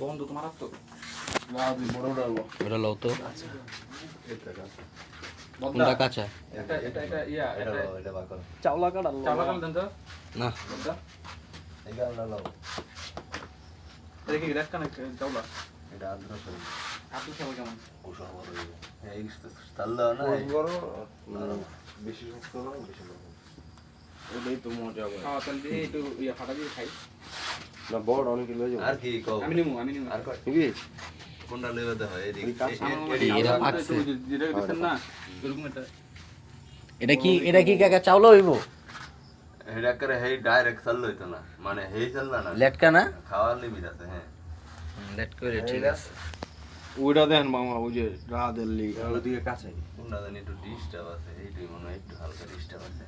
বন্ধু তোমার তো ওটা লও তো কোনটা কাঁচা এটা এটা এটা ইয়া এটা এটা বার করো চাওলা কাটা চালা কাল দেন তো না বন্ধা এই গালটা লাও দেখি রাখা না চাওলা এটা আদ্র সরি আপনি সবাই কেমন ওসব বড় হইবে এই তাল দাও না বড় বেশি শক্ত না বেশি নরম ওটাই তো মজা হবে খাওয়া তেল দিয়ে একটু ইয়া ফাটা দিয়ে খাই না বড় অনেক লয়ে যাবো আর কি কও আমি নিমু আর কয় নিবি কোনটা লইতে হয় এদিক এরা পাকছে। যেটা দিচ্ছেন না এরকম একটা এটা কি কাকা চাউল হইব হেডা করে হেই ডাইরেক্ট চাল লইতো না মানে হেই চাল না লেটকা না খাওয়ার লিমিট আছে হ্যাঁ লেট করে ঠিক আছে ওইটা দেন মামা ওই যে রাদের লিগ ওদিকে কাছে কোনটা জানি একটু ডিস্টার্ব আছে এইটাই মনে হয় একটু হালকা ডিস্টার্ব আছে